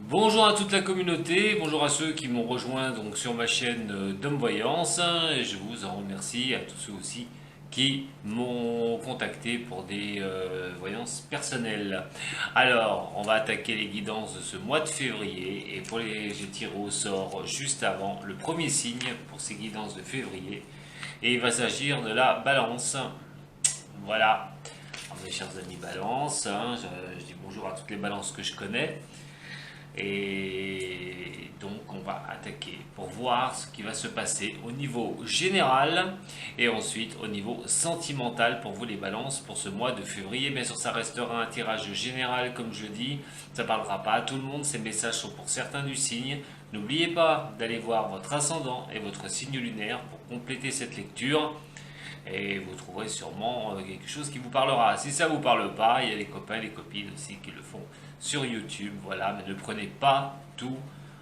Bonjour à toute la communauté, bonjour à ceux qui m'ont rejoint donc sur ma chaîne d'Homme Voyance. Et je vous en remercie à tous ceux aussi qui m'ont contacté pour des voyances personnelles. Alors, on va attaquer les guidances de ce mois de février et j'ai tiré au sort juste avant le premier signe pour ces guidances de février et il va s'agir de la balance. Voilà, alors, mes chers amis balance, je dis bonjour à toutes les balances que je connais. Et donc on va attaquer pour voir ce qui va se passer au niveau général et ensuite au niveau sentimental pour vous les balances pour ce mois de février. Bien sûr ça restera un tirage général comme je dis, ça ne parlera pas à tout le monde, ces messages sont pour certains du signe. N'oubliez pas d'aller voir votre ascendant et votre signe lunaire pour compléter cette lecture. Et vous trouverez sûrement quelque chose qui vous parlera. Si ça ne vous parle pas, il y a les copains et les copines aussi qui le font sur YouTube. Voilà, mais ne prenez pas tout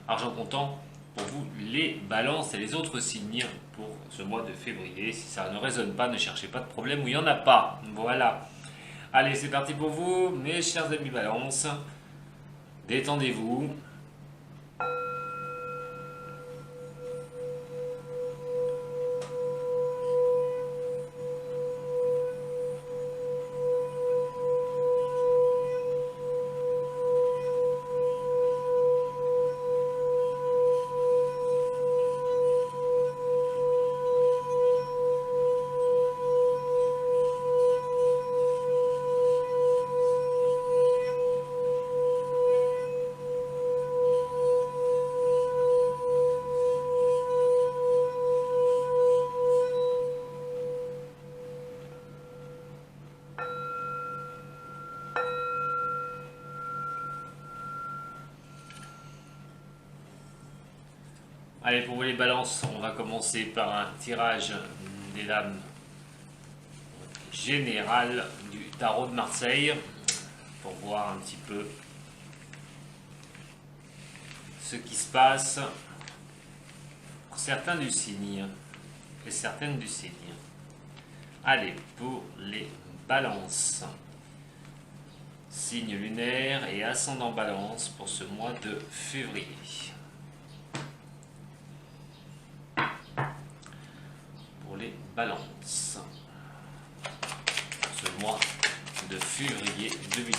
argent comptant pour vous les balances et les autres signes pour ce mois de février. Si ça ne résonne pas, ne cherchez pas de problème où il n'y en a pas. Voilà. Allez, c'est parti pour vous, mes chers amis balance. Détendez-vous. Allez, pour vous les balances, on va commencer par un tirage des dames général du tarot de Marseille pour voir un petit peu ce qui se passe pour certains du signe et certaines du signe. Allez, pour les balances, signe lunaire et ascendant balance pour ce mois de février. Pour les balances, ce mois de février 2020.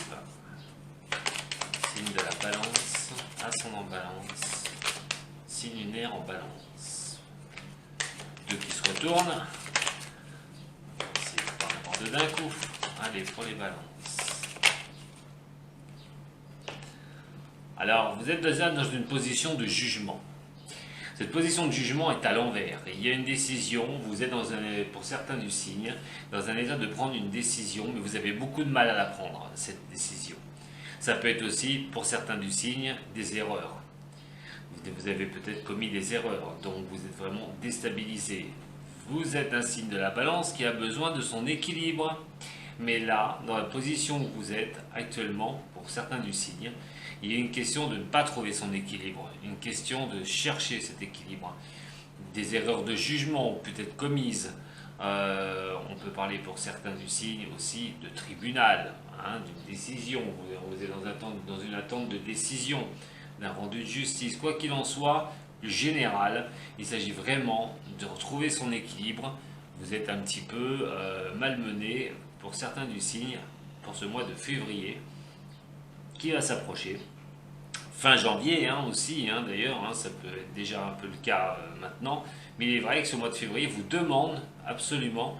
Signe de la balance, ascendant balance, signe lunaire en balance. Deux qui se retournent. C'est pas avoir deux d'un coup. Allez, pour les balances. Alors, vous êtes déjà dans une position de jugement. Cette position de jugement est à l'envers. Il y a une décision, vous êtes pour certains du signe, dans un état de prendre une décision, mais vous avez beaucoup de mal à la prendre, cette décision. Ça peut être aussi, pour certains du signe, des erreurs. Vous avez peut-être commis des erreurs, donc vous êtes vraiment déstabilisé. Vous êtes un signe de la balance qui a besoin de son équilibre. Mais là, dans la position où vous êtes actuellement, pour certains du signe, il y a une question de ne pas trouver son équilibre, une question de chercher cet équilibre. Des erreurs de jugement ont pu être commises. On peut parler pour certains du signe aussi de tribunal, d'une décision. Vous êtes dans une attente de décision, d'un rendu de justice. Quoi qu'il en soit, le général, il s'agit vraiment de retrouver son équilibre. Vous êtes un petit peu malmené pour certains du signe pour ce mois de février qui va s'approcher. Fin janvier aussi, d'ailleurs, ça peut être déjà un peu le cas maintenant, mais il est vrai que ce mois de février vous demande absolument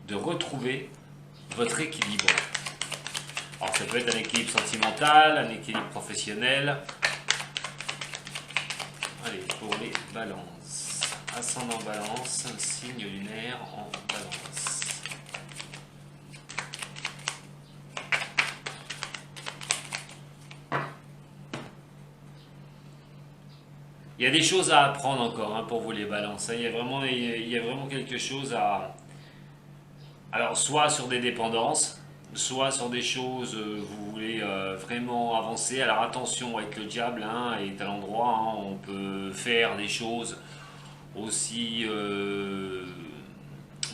de retrouver votre équilibre. Alors ça peut être un équilibre sentimental, un équilibre professionnel. Allez, pour les balances. Ascendant balance, signe lunaire en balance. Il y a des choses à apprendre encore pour vous les balances. Il y a vraiment quelque chose à... Alors soit sur des dépendances, soit sur des choses, vous voulez vraiment avancer. Alors attention avec le diable est à l'endroit, on peut faire des choses aussi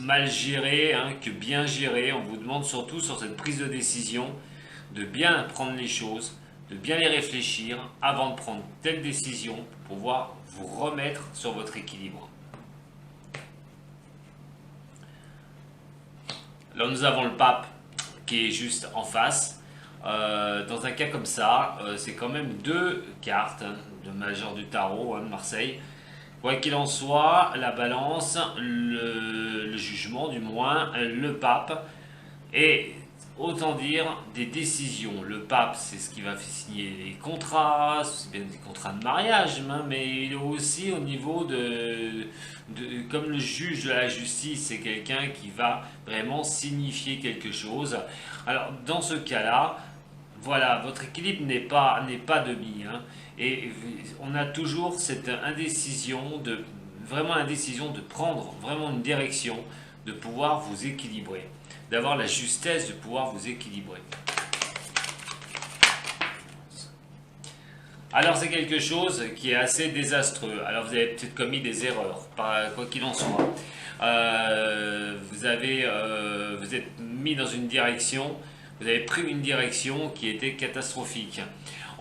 mal gérées que bien gérées. On vous demande surtout sur cette prise de décision de bien prendre les choses de bien les réfléchir avant de prendre telle décision pour pouvoir vous remettre sur votre équilibre. Là, nous avons le pape qui est juste en face. Dans un cas comme ça, c'est quand même deux cartes de majeur du tarot de Marseille. Quoi qu'il en soit, la balance, le jugement du moins, le pape, et autant dire des décisions. Le pape, c'est ce qui va signer les contrats, c'est bien des contrats de mariage, mais aussi au niveau comme le juge de la justice, c'est quelqu'un qui va vraiment signifier quelque chose. Alors dans ce cas-là, voilà, votre équilibre n'est pas demi, et on a toujours cette indécision de prendre vraiment une direction, de pouvoir vous équilibrer, d'avoir la justesse de pouvoir vous équilibrer. Alors c'est quelque chose qui est assez désastreux. Alors vous avez peut-être commis des erreurs, quoi qu'il en soit. Vous êtes mis dans une direction, vous avez pris une direction qui était catastrophique.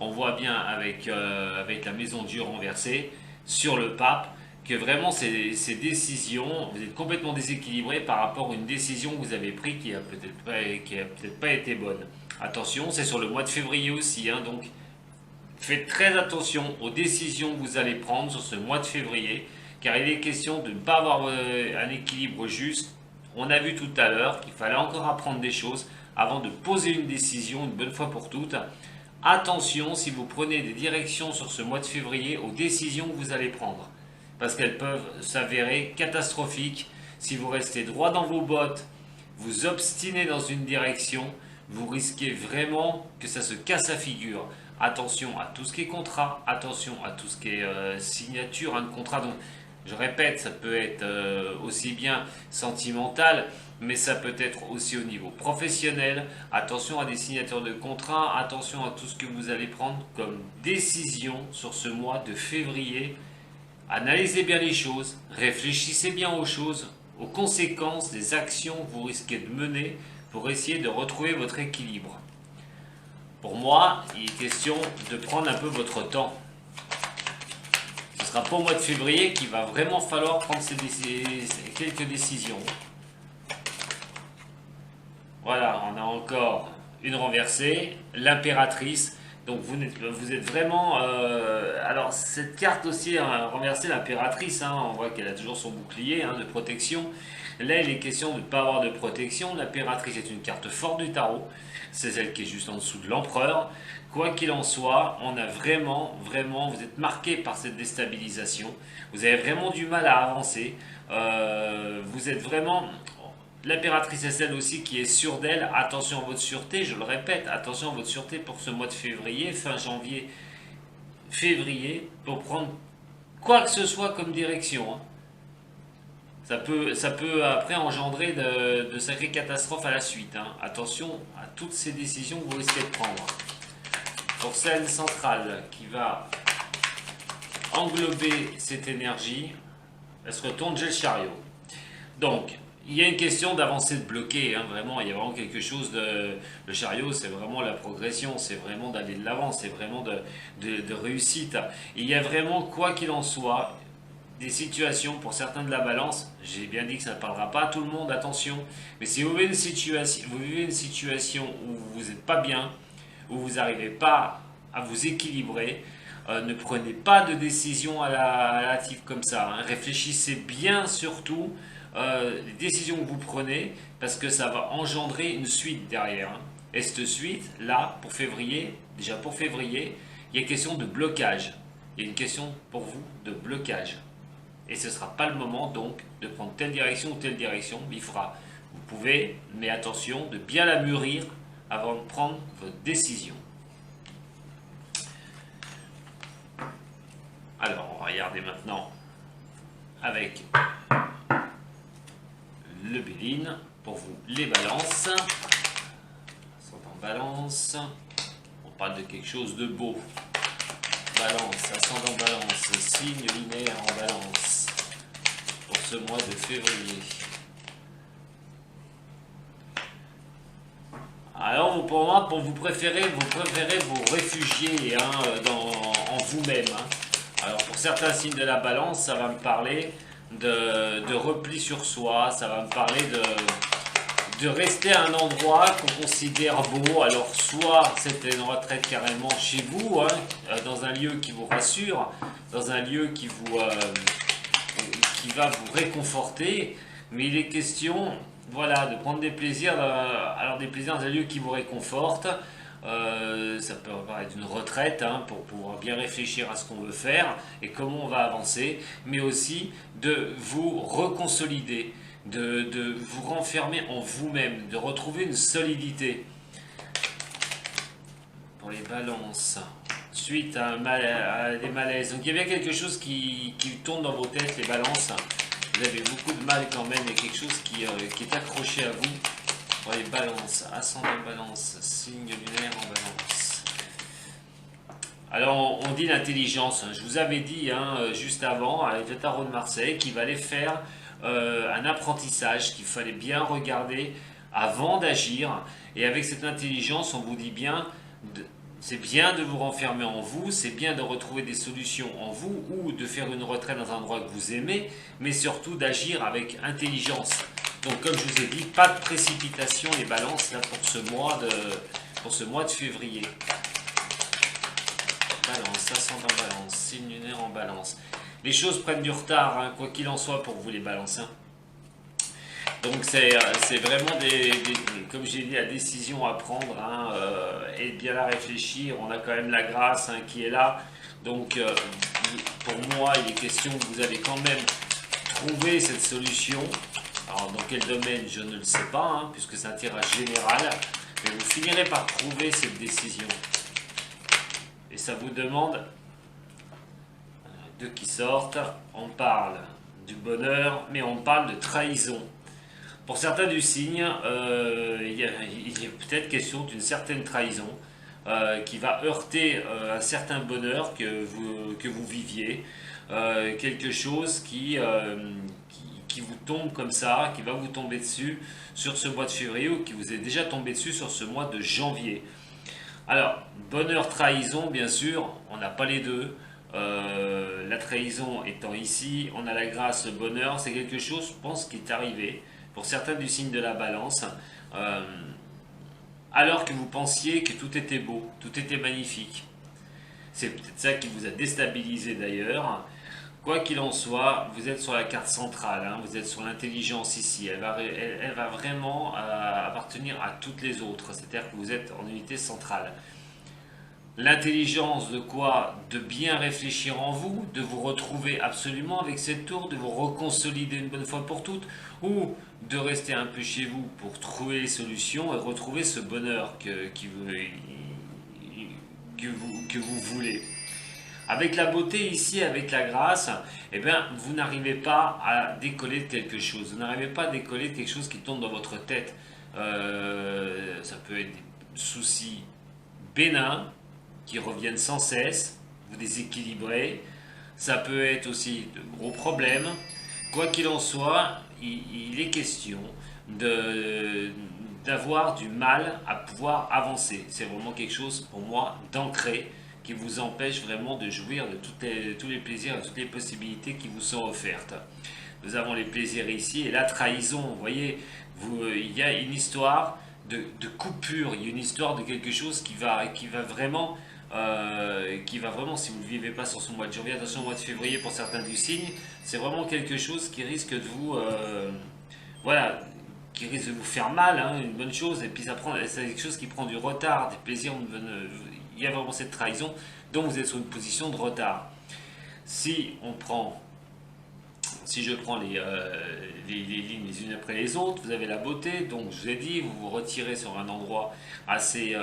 On voit bien avec la maison Dieu renversée sur le pape que vraiment ces décisions, vous êtes complètement déséquilibré par rapport à une décision que vous avez prise qui a peut-être pas été bonne. Attention, c'est sur le mois de février aussi, donc faites très attention aux décisions que vous allez prendre sur ce mois de février, car il est question de ne pas avoir un équilibre juste. On a vu tout à l'heure qu'il fallait encore apprendre des choses avant de poser une décision une bonne fois pour toutes. Attention, si vous prenez des directions sur ce mois de février, aux décisions que vous allez prendre, parce qu'elles peuvent s'avérer catastrophiques. Si vous restez droit dans vos bottes, vous obstinez dans une direction, vous risquez vraiment que ça se casse la figure. Attention à tout ce qui est contrat, attention à tout ce qui est signature de contrat. Donc, je répète, ça peut être aussi bien sentimental, mais ça peut être aussi au niveau professionnel. Attention à des signatures de contrat, attention à tout ce que vous allez prendre comme décision sur ce mois de février. Analysez bien les choses, réfléchissez bien aux choses, aux conséquences des actions que vous risquez de mener pour essayer de retrouver votre équilibre. Pour moi, il est question de prendre un peu votre temps. Ce sera pas au mois de février qu'il va vraiment falloir prendre quelques décisions. Voilà, on a encore une renversée, l'impératrice. Donc vous êtes vraiment... alors cette carte aussi, renversée, l'impératrice, on voit qu'elle a toujours son bouclier de protection. Là, il est question de ne pas avoir de protection. L'impératrice est une carte forte du tarot. C'est celle qui est juste en dessous de l'empereur. Quoi qu'il en soit, on a vraiment, vous êtes marqué par cette déstabilisation. Vous avez vraiment du mal à avancer. Vous êtes vraiment... L'impératrice est celle aussi qui est sûre d'elle. Attention à votre sûreté, je le répète, attention à votre sûreté pour ce mois de février, fin janvier, février, pour prendre quoi que ce soit comme direction. Ça peut après engendrer de sacrées catastrophes à la suite. Attention à toutes ces décisions que vous risquez de prendre. Pour celle centrale qui va englober cette énergie, elle se retourne, j'ai le chariot. Donc, il y a une question d'avancer, de bloquer, vraiment, il y a vraiment quelque chose de... Le chariot, c'est vraiment la progression, c'est vraiment d'aller de l'avant, c'est vraiment de réussite. Il y a vraiment, quoi qu'il en soit, des situations, pour certains de la balance, j'ai bien dit que ça ne parlera pas à tout le monde, attention, mais si vous vivez une situation où vous n'êtes pas bien, où vous n'arrivez pas à vous équilibrer, ne prenez pas de décision à la hâtive comme ça, réfléchissez bien surtout les décisions que vous prenez, parce que ça va engendrer une suite derrière. Et cette suite, là, pour février, déjà pour février, il y a question de blocage. Il y a une question pour vous de blocage. Et ce ne sera pas le moment donc de prendre telle direction ou telle direction. Il faudra, vous pouvez, mais attention, de bien la mûrir avant de prendre votre décision. Alors, on va regarder maintenant avec le Béline pour vous les balances. Ascendant balance, on parle de quelque chose de beau. Balance, ascendant balance, signe lunaire en balance pour ce mois de février. Alors Alors pour moi, vous préférez vous réfugier hein, en vous-même. Hein. Alors pour certains signes de la balance, ça va me parler de repli sur soi, ça va me parler de rester à un endroit qu'on considère beau. Alors soit c'est une retraite carrément chez vous, hein, dans un lieu qui vous rassure, dans un lieu qui va vous réconforter, mais il est question voilà, de prendre des plaisirs, alors des plaisirs dans un lieu qui vous réconforte. Ça peut être une retraite hein, pour pouvoir bien réfléchir à ce qu'on veut faire et comment on va avancer, mais aussi de vous reconsolider, de vous renfermer en vous-même, de retrouver une solidité. Pour les balances, suite à des malaises, donc il y a bien quelque chose qui tourne dans vos têtes, les balances. Vous avez beaucoup de mal quand même, il y a quelque chose qui est accroché à vous. Pour les balances, ascendant balance, signe lunaire en balance. Alors on dit l'intelligence, je vous avais dit hein, juste avant avec le tarot de Marseille qu'il fallait faire un apprentissage, qu'il fallait bien regarder avant d'agir, et avec cette intelligence on vous dit bien c'est bien de vous renfermer en vous, c'est bien de retrouver des solutions en vous ou de faire une retraite dans un endroit que vous aimez, mais surtout d'agir avec intelligence. Donc comme je vous ai dit, pas de précipitation les balances là, pour ce mois de février. Balance, ascendant balance, signe lunaire en balance. Les choses prennent du retard, hein, quoi qu'il en soit pour vous les balances. Hein. Donc c'est vraiment comme j'ai dit, la décision à prendre hein, et bien la réfléchir. On a quand même la grâce hein, qui est là. Donc pour moi, il est question que vous avez quand même trouvé cette solution. Alors dans quel domaine, je ne le sais pas, hein, puisque c'est un tirage général. Mais vous finirez par trouver cette décision. Et ça vous demande deux qui sortent. On parle du bonheur, mais on parle de trahison. Pour certains du signe, il y a peut-être question d'une certaine trahison qui va heurter un certain bonheur que vous viviez, quelque chose qui vous tombe comme ça, qui va vous tomber dessus sur ce mois de février ou qui vous est déjà tombé dessus sur ce mois de janvier. Alors, bonheur, trahison, bien sûr, on n'a pas les deux. La trahison étant ici, on a la grâce, le bonheur, c'est quelque chose, je pense, qui est arrivé. Pour certains du signe de la balance, alors que vous pensiez que tout était beau, tout était magnifique. C'est peut-être ça qui vous a déstabilisé d'ailleurs. Quoi qu'il en soit, vous êtes sur la carte centrale, hein, vous êtes sur l'intelligence ici. Elle va vraiment appartenir à toutes les autres, c'est-à-dire que vous êtes en unité centrale. L'intelligence de quoi? De bien réfléchir en vous, de vous retrouver absolument avec cette tour, de vous reconsolider une bonne fois pour toutes, ou de rester un peu chez vous pour trouver les solutions et retrouver ce bonheur que vous voulez. Avec la beauté ici, avec la grâce, eh bien, vous n'arrivez pas à décoller de quelque chose. Vous n'arrivez pas à décoller de quelque chose qui tombe dans votre tête. Ça peut être des soucis bénins qui reviennent sans cesse, vous déséquilibrez. Ça peut être aussi de gros problèmes. Quoi qu'il en soit, il est question d'avoir du mal à pouvoir avancer. C'est vraiment quelque chose pour moi d'ancré qui vous empêche vraiment de jouir de tous les plaisirs et toutes les possibilités qui vous sont offertes. Nous avons les plaisirs ici et la trahison, vous voyez, il y a une histoire de coupure, il y a une histoire de quelque chose qui va vraiment, si vous ne le vivez pas sur ce mois de janvier, attention au mois de février pour certains du signe, c'est vraiment quelque chose qui risque de vous, qui risque de vous faire mal, hein, une bonne chose, et puis c'est quelque chose qui prend du retard, des plaisirs, il y a vraiment cette trahison, donc vous êtes sur une position de retard. Si je prends les lignes les unes après les autres, vous avez la beauté, donc je vous ai dit, vous vous retirez sur un endroit assez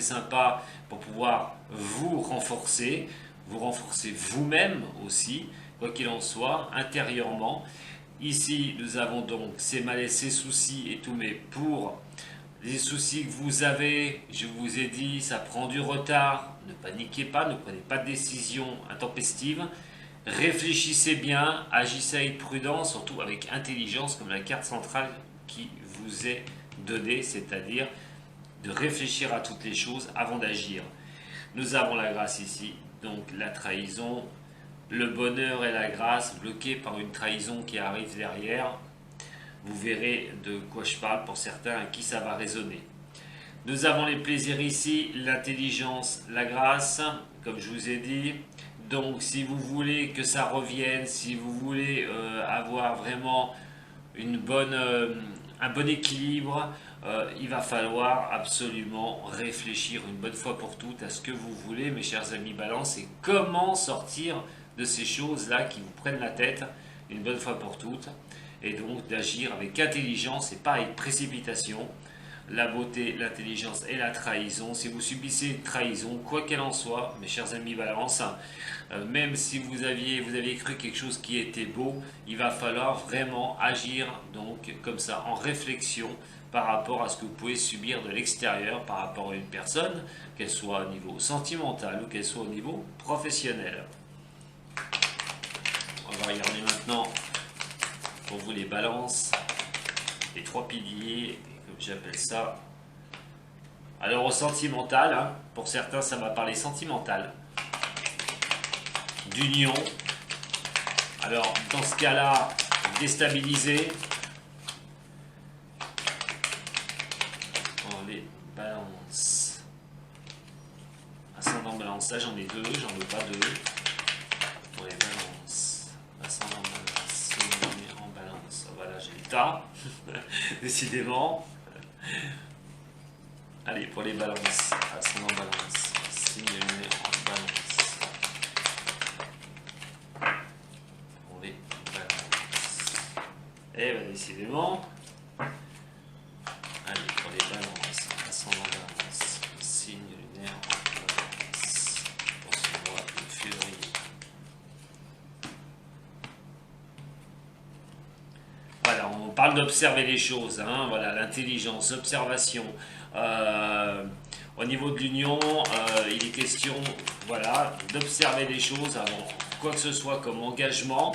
sympa pour pouvoir vous renforcer vous-même aussi, quoi qu'il en soit, intérieurement. Ici, nous avons donc ces malaises, ces soucis et tout, mais pour les soucis que vous avez, je vous ai dit, ça prend du retard, ne paniquez pas, ne prenez pas de décision intempestive. Réfléchissez bien, agissez avec prudence, surtout avec intelligence, comme la carte centrale qui vous est donnée, c'est-à-dire de réfléchir à toutes les choses avant d'agir. Nous avons la grâce ici, donc la trahison, le bonheur et la grâce bloqués par une trahison qui arrive derrière. Vous verrez de quoi je parle pour certains à qui ça va résonner. Nous avons les plaisirs ici, l'intelligence, la grâce, comme je vous ai dit. Donc si vous voulez que ça revienne, si vous voulez avoir vraiment un bon équilibre, il va falloir absolument réfléchir une bonne fois pour toutes à ce que vous voulez, mes chers amis Balance, et comment sortir de ces choses-là qui vous prennent la tête une bonne fois pour toutes, et donc d'agir avec intelligence et pas avec précipitation. La beauté, l'intelligence et la trahison. Si vous subissez une trahison, quoi qu'elle en soit, mes chers amis Balance, même si vous aviez cru quelque chose qui était beau, il va falloir vraiment agir donc comme ça, en réflexion par rapport à ce que vous pouvez subir de l'extérieur, par rapport à une personne, qu'elle soit au niveau sentimental ou qu'elle soit au niveau professionnel. On va regarder maintenant pour vous les balances, les trois piliers, comme j'appelle ça. Alors au sentimental, hein, pour certains ça va parler sentimental, d'union. Alors dans ce cas-là, déstabilisé. On les balance. Ascendant balance, là j'en ai deux, j'en veux pas deux. Pour les balances. Ascendant balance, lumière en balance. Voilà, j'ai le tas. Décidément. Allez, pour les balances. Ascendant balance. Signe lumière en balance. Pour les balances. Et bien décidément. Allez, pour les balances. Ascendant balance. Signe lunaire en balance. Pour ce mois de février. Voilà, on parle d'observer les choses, hein, voilà, l'intelligence, observation. Au niveau de l'union, il est question, voilà, d'observer les choses avant quoi que ce soit comme engagement,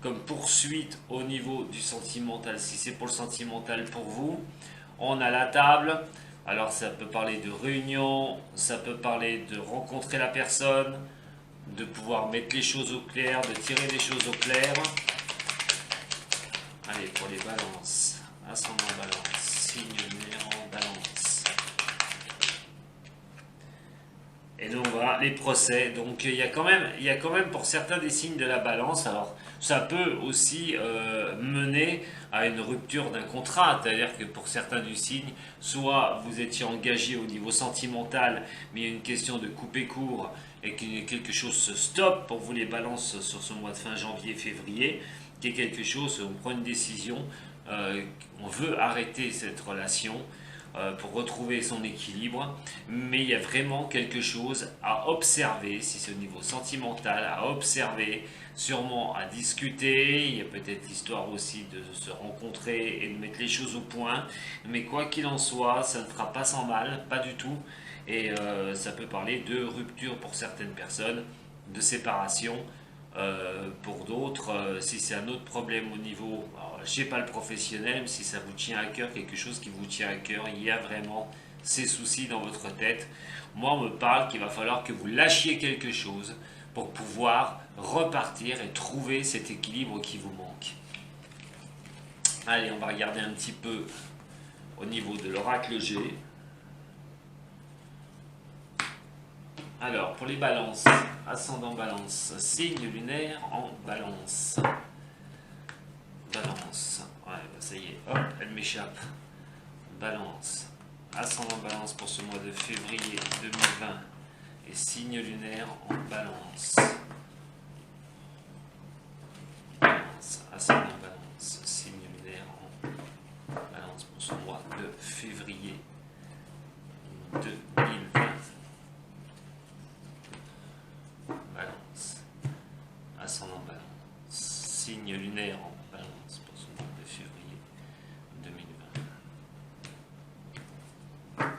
comme poursuite au niveau du sentimental. Si c'est pour le sentimental pour vous, on a la table. Alors ça peut parler de réunion, ça peut parler de rencontrer la personne, de pouvoir mettre les choses au clair, de tirer les choses au clair. Allez, pour les balances, ascendant balance, signe lunaire en balance. Et donc voilà, les procès. Donc il y a quand même pour certains des signes de la balance. Alors ça peut aussi mener à une rupture d'un contrat. C'est-à-dire que pour certains du signe, soit vous étiez engagé au niveau sentimental, mais il y a une question de couper court et que quelque chose se stoppe pour vous les balances sur ce mois de fin janvier-février. Qu'il y ait quelque chose, on prend une décision, on veut arrêter cette relation pour retrouver son équilibre, mais il y a vraiment quelque chose à observer, si c'est au niveau sentimental, à observer, sûrement à discuter. Il y a peut-être l'histoire aussi de se rencontrer et de mettre les choses au point, mais quoi qu'il en soit, ça ne fera pas sans mal, pas du tout, et ça peut parler de rupture pour certaines personnes, de séparation. Pour d'autres, si c'est un autre problème au niveau, alors, je sais pas le professionnel, mais si ça vous tient à cœur, quelque chose qui vous tient à cœur, il y a vraiment ces soucis dans votre tête. Moi, on me parle qu'il va falloir que vous lâchiez quelque chose pour pouvoir repartir et trouver cet équilibre qui vous manque. Allez, on va regarder un petit peu au niveau de l'oracle G. Alors, pour les balances, ascendant balance, signe lunaire en balance. Balance, ouais, bah ça y est, hop, elle m'échappe. Balance, ascendant balance pour ce mois de février 2020 et signe lunaire en balance. Balance, ascendant balance, signe lunaire en balance pour ce mois de février 2020. Balance, ascendant balance, signe lunaire en balance pour ce mois de février 2020.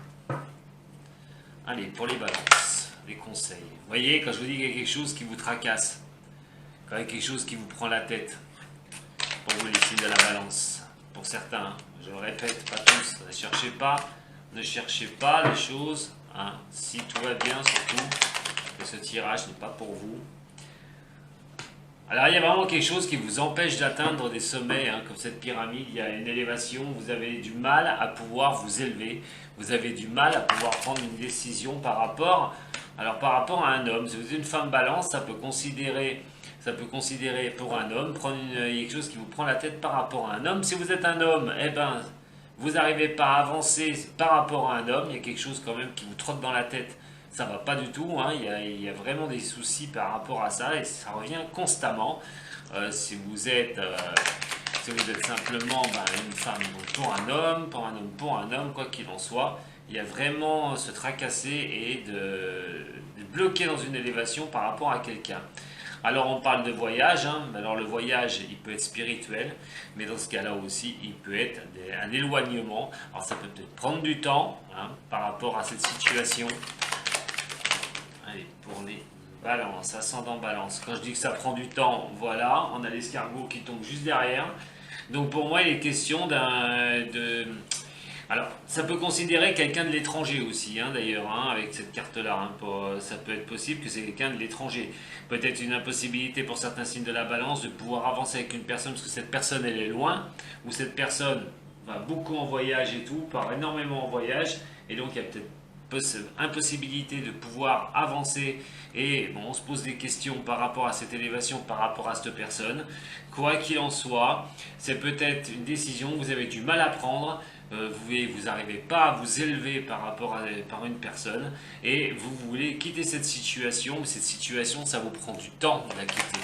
Allez, pour les balances, les conseils. Vous voyez, quand je vous dis qu'il y a quelque chose qui vous tracasse, quand il y a quelque chose qui vous prend la tête, pour vous les signes de la balance, pour certains, je le répète, pas tous, ne cherchez pas Ne cherchez pas les choses. Hein. Si tout va bien, surtout que ce tirage n'est pas pour vous. Alors il y a vraiment quelque chose qui vous empêche d'atteindre des sommets, hein, comme cette pyramide. Il y a une élévation, vous avez du mal à pouvoir vous élever. Vous avez du mal à pouvoir prendre une décision par rapport à un homme. Si vous êtes une femme balance, ça peut considérer pour un homme, prendre quelque chose qui vous prend la tête par rapport à un homme. Si vous êtes un homme, eh ben, vous n'arrivez pas à avancer par rapport à un homme, il y a quelque chose quand même qui vous trotte dans la tête. Ça va pas du tout, hein. Il y a vraiment des soucis par rapport à ça et ça revient constamment. Si vous êtes simplement une femme pour un homme, quoi qu'il en soit, il y a vraiment se tracasser et de bloquer dans une élévation par rapport à quelqu'un. Alors on parle de voyage, hein. Alors le voyage il peut être spirituel, mais dans ce cas-là aussi il peut être un éloignement. Alors ça peut peut-être prendre du temps, hein, par rapport à cette situation. Allez, pour les balances, ascendant balance. Quand je dis que ça prend du temps, voilà, on a l'escargot qui tombe juste derrière. Donc pour moi il est question alors, ça peut considérer quelqu'un de l'étranger aussi, hein, d'ailleurs, hein, avec cette carte-là. Hein, ça peut être possible que c'est quelqu'un de l'étranger. Peut-être une impossibilité pour certains signes de la balance de pouvoir avancer avec une personne parce que cette personne, elle est loin, ou cette personne va beaucoup en voyage et tout, part énormément en voyage, et donc il y a peut-être impossibilité de pouvoir avancer et bon, on se pose des questions par rapport à cette élévation, par rapport à cette personne. Quoi qu'il en soit, c'est peut-être une décision que vous avez du mal à prendre. Vous n'arrivez pas à vous élever par une personne et vous voulez quitter cette situation, mais cette situation, ça vous prend du temps de la quitter.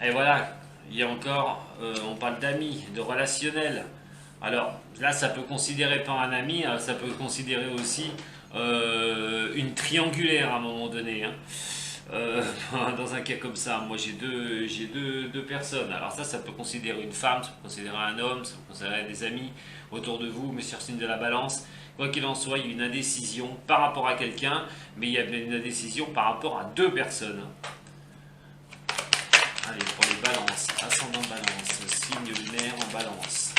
Et voilà, il y a encore, on parle d'amis, de relationnel. Alors là, ça peut considérer pas un ami, hein, ça peut considérer aussi une triangulaire à un moment donné. Hein. Dans un cas comme ça, moi j'ai deux personnes. Alors ça peut considérer une femme, ça peut considérer un homme, ça peut considérer des amis autour de vous, mais sur le signe de la balance. Quoi qu'il en soit, il y a une indécision par rapport à quelqu'un, mais il y a une indécision par rapport à deux personnes. Allez, pour les balances, ascendant balance, signe lunaire en balance.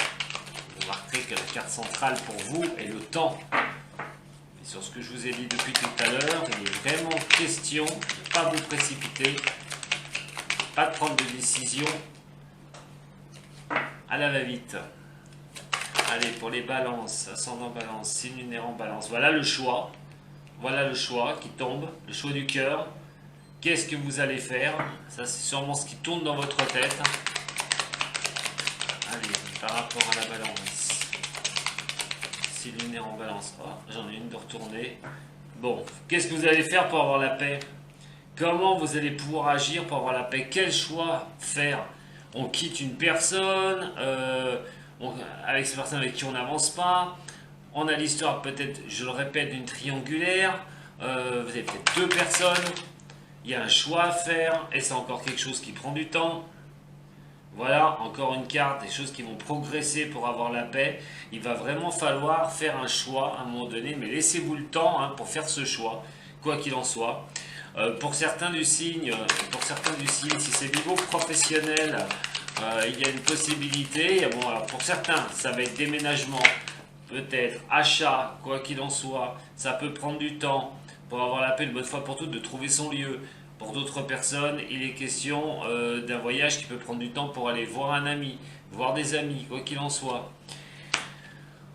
Vous remarquerez que la carte centrale pour vous est le temps. Et sur ce que je vous ai dit depuis tout à l'heure, il est vraiment question de ne pas vous précipiter, pas de prendre de décision à la va-vite. Allez, pour les balances, ascendant balance, signe lunaire en balance. Voilà le choix qui tombe, le choix du cœur. Qu'est-ce que vous allez faire? Ça, c'est sûrement ce qui tourne dans votre tête. Allez, par rapport à la balance. Signe lunaire en balance. Oh, j'en ai une de retourner. Bon, qu'est-ce que vous allez faire pour avoir la paix? Comment vous allez pouvoir agir pour avoir la paix? Quel choix faire? On quitte une personne, avec cette personne avec qui on n'avance pas. On a l'histoire peut-être, je le répète, d'une triangulaire. Vous avez peut-être deux personnes. Il y a un choix à faire et c'est encore quelque chose qui prend du temps. Voilà, encore une carte, des choses qui vont progresser pour avoir la paix. Il va vraiment falloir faire un choix à un moment donné, mais laissez-vous le temps pour faire ce choix, quoi qu'il en soit. Pour certains du signe, si c'est niveau professionnel, il y a une possibilité. Bon, alors pour certains, ça va être déménagement, peut-être achat, quoi qu'il en soit. Ça peut prendre du temps pour avoir la paix une bonne fois pour toutes de trouver son lieu. Pour d'autres personnes, il est question d'un voyage qui peut prendre du temps pour aller voir un ami, voir des amis, quoi qu'il en soit.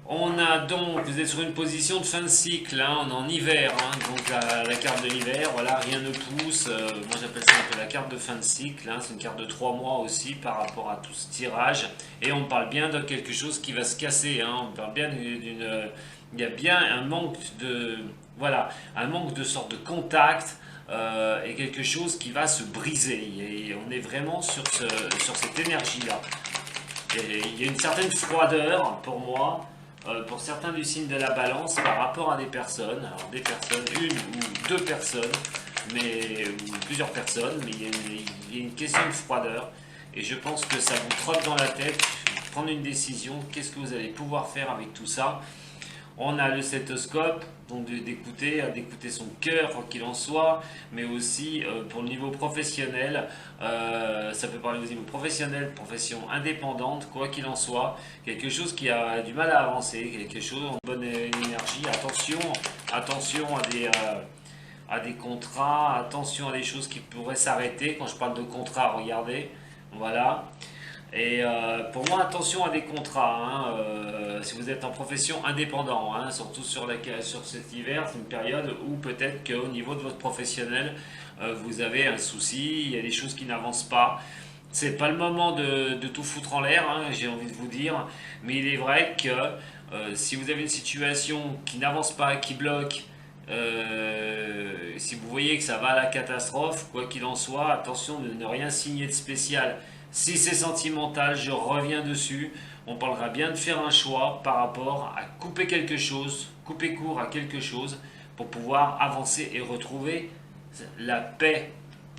On a donc, vous êtes sur une position de fin de cycle, on est en hiver, donc la carte de l'hiver, voilà, rien ne pousse. Moi j'appelle ça un peu la carte de fin de cycle, c'est une carte de 3 mois aussi par rapport à tout ce tirage. Et on parle bien de quelque chose qui va se casser, on parle bien il y a bien un manque de sorte de contact. Et quelque chose qui va se briser. Et on est vraiment sur cette énergie-là. Il y a une certaine froideur pour moi, pour certains du signe de la balance par rapport à des personnes. Alors des personnes, une ou deux personnes, ou plusieurs personnes, mais il y a une question de froideur. Et je pense que ça vous trotte dans la tête, prendre une décision, qu'est-ce que vous allez pouvoir faire avec tout ça. On a le stéthoscope, donc d'écouter son cœur, quoi qu'il en soit, mais aussi pour le niveau professionnel, ça peut parler au niveau professionnel, profession indépendante, quoi qu'il en soit, quelque chose qui a du mal à avancer, quelque chose en bonne énergie. Attention à des contrats, attention à des choses qui pourraient s'arrêter. Quand je parle de contrat, regardez, voilà. Et pour moi, attention à des contrats, hein, si vous êtes en profession indépendant, hein, surtout sur cet hiver, c'est une période où peut-être qu'au niveau de votre professionnel, vous avez un souci, il y a des choses qui n'avancent pas. C'est pas le moment de tout foutre en l'air, hein, j'ai envie de vous dire, mais il est vrai que si vous avez une situation qui n'avance pas, qui bloque, si vous voyez que ça va à la catastrophe, quoi qu'il en soit, attention de ne rien signer de spécial. Si c'est sentimental, je reviens dessus. On parlera bien de faire un choix par rapport à couper quelque chose, couper court à quelque chose pour pouvoir avancer et retrouver la paix.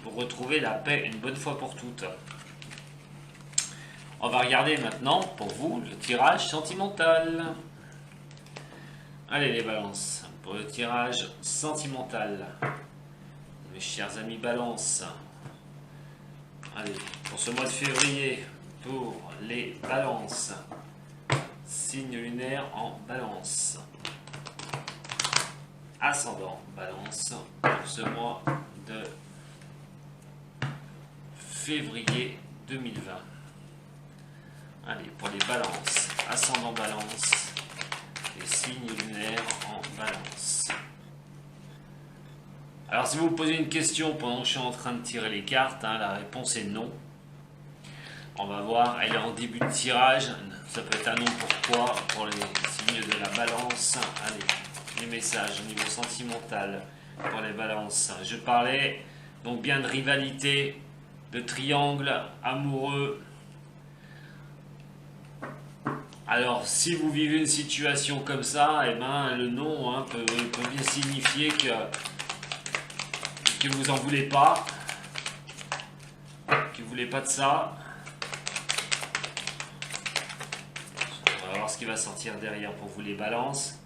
Pour retrouver la paix une bonne fois pour toutes. On va regarder maintenant pour vous le tirage sentimental. Allez les balances, pour le tirage sentimental. Mes chers amis balance. Allez, pour ce mois de février, pour les balances, signe lunaire en balance, ascendant balance, pour ce mois de février 2020. Allez, pour les balances, ascendant balance, et signe lunaire en balance. Alors si vous me posez une question pendant que je suis en train de tirer les cartes, hein, la réponse est non. On va voir, elle est en début de tirage, ça peut être un non pourquoi pour les signes de la balance. Allez, les messages au niveau sentimental pour les balances. Je parlais donc bien de rivalité, de triangle amoureux. Alors si vous vivez une situation comme ça, eh ben, le non hein, peut bien signifier que vous en voulez pas, que vous voulez pas de ça. On va voir ce qui va sortir derrière pour vous les balances.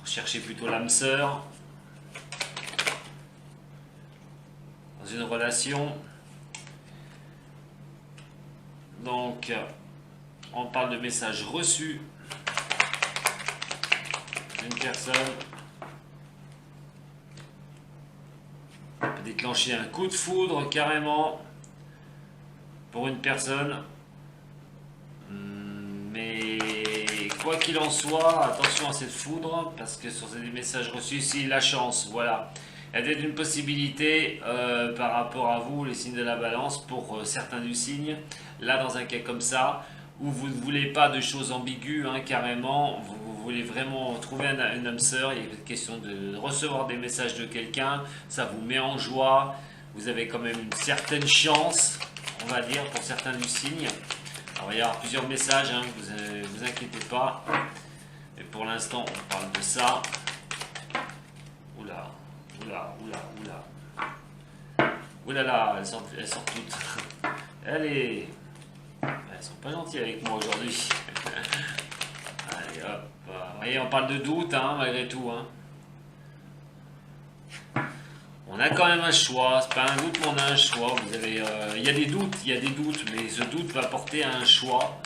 Cherchez plutôt l'âme sœur dans une relation. Donc on parle de messages reçus d'une personne. Déclencher un coup de foudre carrément pour une personne, mais quoi qu'il en soit, attention à cette foudre parce que sur des messages reçus ici, la chance, voilà, il y a peut-être une possibilité par rapport à vous, les signes de la balance, pour certains du signe, là dans un cas comme ça où vous ne voulez pas de choses ambiguës, hein, carrément, vous voulez vraiment trouver une âme sœur, il y a une question de recevoir des messages de quelqu'un, ça vous met en joie, vous avez quand même une certaine chance, on va dire, pour certains du signe. Alors, il va y avoir plusieurs messages, hein, vous inquiétez pas, mais pour l'instant on parle de ça. Oula, oula, oula, oula. Oulala, elles sortent toutes. Allez. Elles sont pas gentilles avec moi aujourd'hui. Allez hop. Vous voyez, on parle de doute, hein, malgré tout. Hein. On a quand même un choix. C'est pas un doute, mais on a un choix. Vous avez, il y a des doutes, mais ce doute va porter à un choix.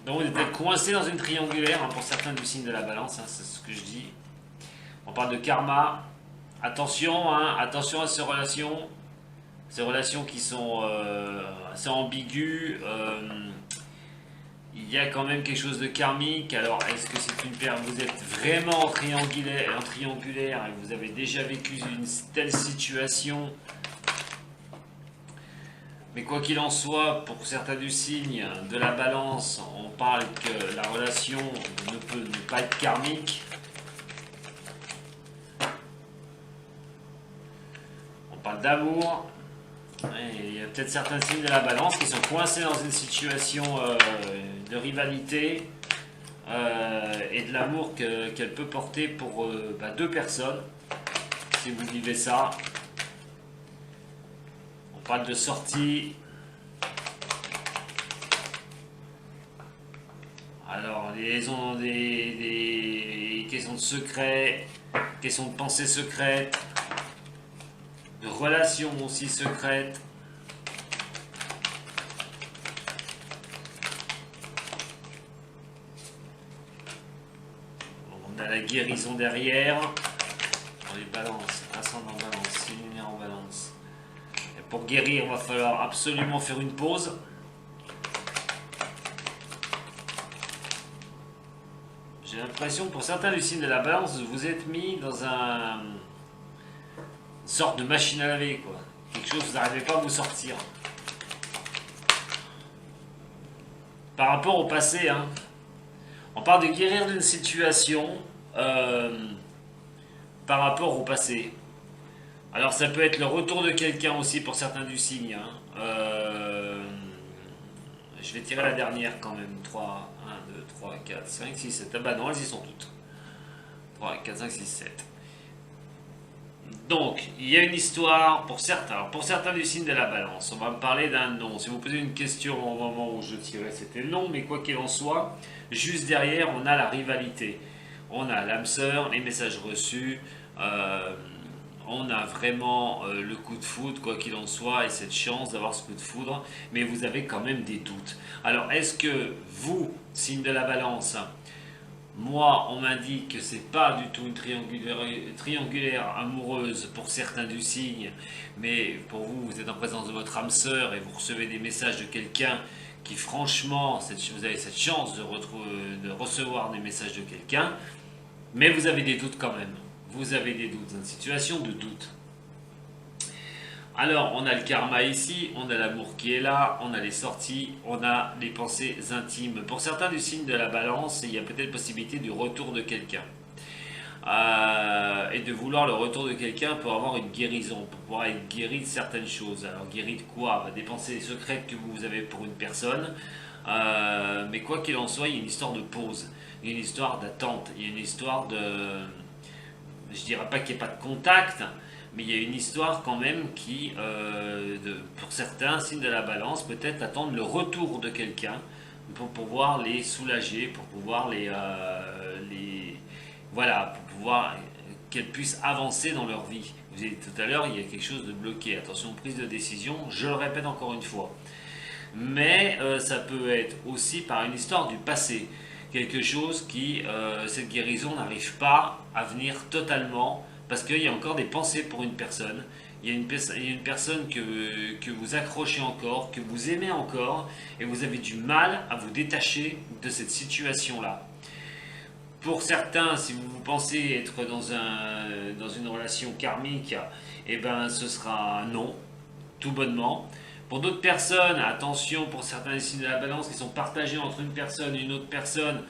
Donc vous êtes coincé dans une triangulaire, hein, pour certains du signe de la balance, hein, c'est ce que je dis. On parle de karma. Attention, hein, attention à ces relations qui sont assez ambiguës. Il y a quand même quelque chose de karmique. Alors, est-ce que c'est une paire? Vous êtes vraiment en triangulaire et vous avez déjà vécu une telle situation. Mais quoi qu'il en soit, pour certains du signe de la balance, on parle que la relation ne peut ne pas être karmique. On parle d'amour. Il y a peut-être certains signes de la balance qui sont coincés dans une situation de rivalité et de l'amour qu'elle peut porter pour deux personnes, si vous vivez ça. On parle de sortie. Alors, des secret, question de pensée secrète, de relations aussi secrètes. On a la guérison derrière. Dans les balances, ascendant balance, signe lunaire en balance. Et pour guérir, il va falloir absolument faire une pause. J'ai l'impression que pour certains du signe de la balance, vous êtes mis dans une sorte de machine à laver, quoi. Quelque chose, vous n'arrivez pas à vous sortir. Par rapport au passé, hein. On parle de guérir d'une situation par rapport au passé. Alors ça peut être le retour de quelqu'un aussi pour certains du signe. Hein. Je vais tirer la dernière quand même. 3, 1, 2, 3, 4, 5, 6, 7. Ah bah non, elles y sont toutes. 3, 4, 5, 6, 7. Donc, il y a une histoire pour certains. Alors, pour certains du signe de la balance, on va me parler d'un nom. Si vous posez une question au moment où je tirais, c'était non, mais quoi qu'il en soit, juste derrière, on a la rivalité. On a l'âme sœur, les messages reçus, on a vraiment le coup de foudre, quoi qu'il en soit, et cette chance d'avoir ce coup de foudre, mais vous avez quand même des doutes. Alors, est-ce que vous, signe de la balance, moi, on m'indique que c'est pas du tout une triangulaire amoureuse pour certains du signe, mais pour vous, vous êtes en présence de votre âme sœur et vous recevez des messages de quelqu'un qui, franchement, vous avez cette chance de recevoir des messages de quelqu'un, mais vous avez des doutes quand même. Vous avez des doutes, une situation de doute. Alors, on a le karma ici, on a l'amour qui est là, on a les sorties, on a les pensées intimes. Pour certains du signe de la balance, il y a peut-être possibilité du retour de quelqu'un. Et de vouloir le retour de quelqu'un pour avoir une guérison, pour pouvoir être guéri de certaines choses. Alors, guéri de quoi? Des pensées secrètes que vous avez pour une personne. Mais quoi qu'il en soit, il y a une histoire de pause, il y a une histoire d'attente, il y a une histoire de... Je dirais pas qu'il n'y ait pas de contact, mais il y a une histoire quand même qui, pour certains signes de la balance, peut-être attendre le retour de quelqu'un pour pouvoir les soulager, pour pouvoir voilà, pour pouvoir qu'elles puissent avancer dans leur vie. Vous avez dit tout à l'heure, il y a quelque chose de bloqué. Attention, prise de décision, je le répète encore une fois. Mais ça peut être aussi par une histoire du passé. Quelque chose qui, cette guérison n'arrive pas à venir totalement, parce qu'il y a encore des pensées pour une personne, il y a une personne que vous accrochez encore, que vous aimez encore, et vous avez du mal à vous détacher de cette situation-là. Pour certains, si vous pensez être dans une relation karmique, eh ben, ce sera non, tout bonnement. Pour d'autres personnes, attention, pour certains signes de la balance qui sont partagés entre une personne et une autre personne,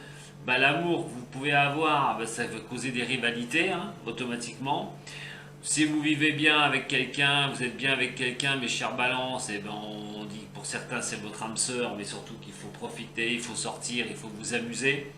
bah, l'amour que vous pouvez avoir, bah, ça va causer des rivalités, hein, automatiquement. Si vous vivez bien avec quelqu'un, vous êtes bien avec quelqu'un, mes chers balances, eh ben, on dit que pour certains c'est votre âme sœur, mais surtout qu'il faut profiter, il faut sortir, il faut vous amuser.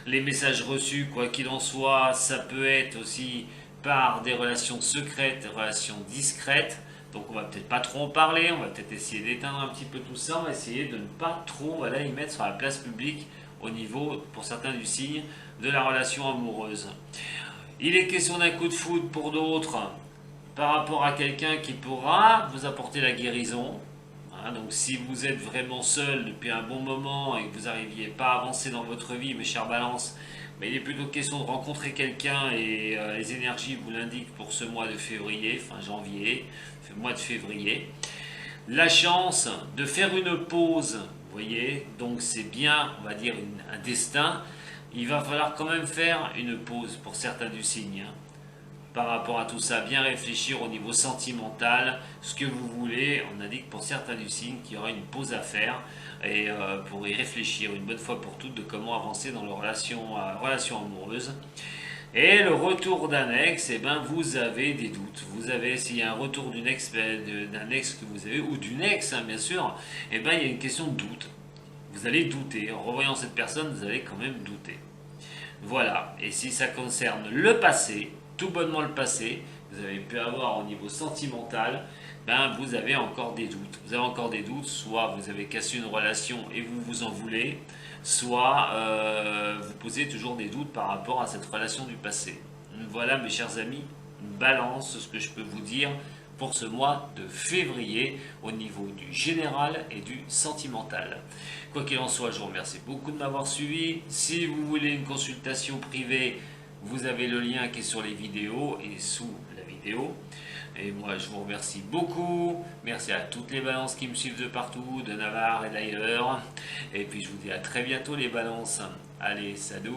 Les messages reçus, quoi qu'il en soit, ça peut être aussi par des relations secrètes, des relations discrètes. Donc on va peut-être pas trop en parler, on va peut-être essayer d'éteindre un petit peu tout ça, on va essayer de ne pas trop y mettre sur la place publique au niveau, pour certains du signe, de la relation amoureuse. Il est question d'un coup de foudre pour d'autres, par rapport à quelqu'un qui pourra vous apporter la guérison. Hein, donc si vous êtes vraiment seul depuis un bon moment et que vous n'arriviez pas à avancer dans votre vie, mes chers balances, mais il est plutôt question de rencontrer quelqu'un et les énergies vous l'indiquent pour ce mois de février, fin janvier, mois de février. La chance de faire une pause, vous voyez, donc c'est bien, on va dire, un destin. Il va falloir quand même faire une pause pour certains du signe. Hein. Par rapport à tout ça, bien réfléchir au niveau sentimental, ce que vous voulez. On a dit que pour certains du signe, qu'il y aura une pause à faire et pour y réfléchir une bonne fois pour toutes de comment avancer dans leur relation amoureuse. Et le retour d'un ex, eh ben, vous avez des doutes. Vous avez, s'il y a un retour d'un ex que vous avez, ou d'une ex, hein, bien sûr, eh ben, il y a une question de doute. Vous allez douter. En revoyant cette personne, vous allez quand même douter. Voilà. Et si ça concerne le passé, tout bonnement le passé, vous avez pu avoir au niveau sentimental ben vous avez encore des doutes. Vous avez encore des doutes, soit vous avez cassé une relation et vous vous en voulez, soit vous posez toujours des doutes par rapport à cette relation du passé. Voilà mes chers amis, balance ce que je peux vous dire pour ce mois de février au niveau du général et du sentimental. Quoi qu'il en soit, je vous remercie beaucoup de m'avoir suivi. Si vous voulez une consultation privée, vous avez le lien qui est sur les vidéos et sous la vidéo. Et moi, je vous remercie beaucoup. Merci à toutes les balances qui me suivent de partout, de Navarre et d'ailleurs. Et puis, je vous dis à très bientôt les balances. Allez, sadou.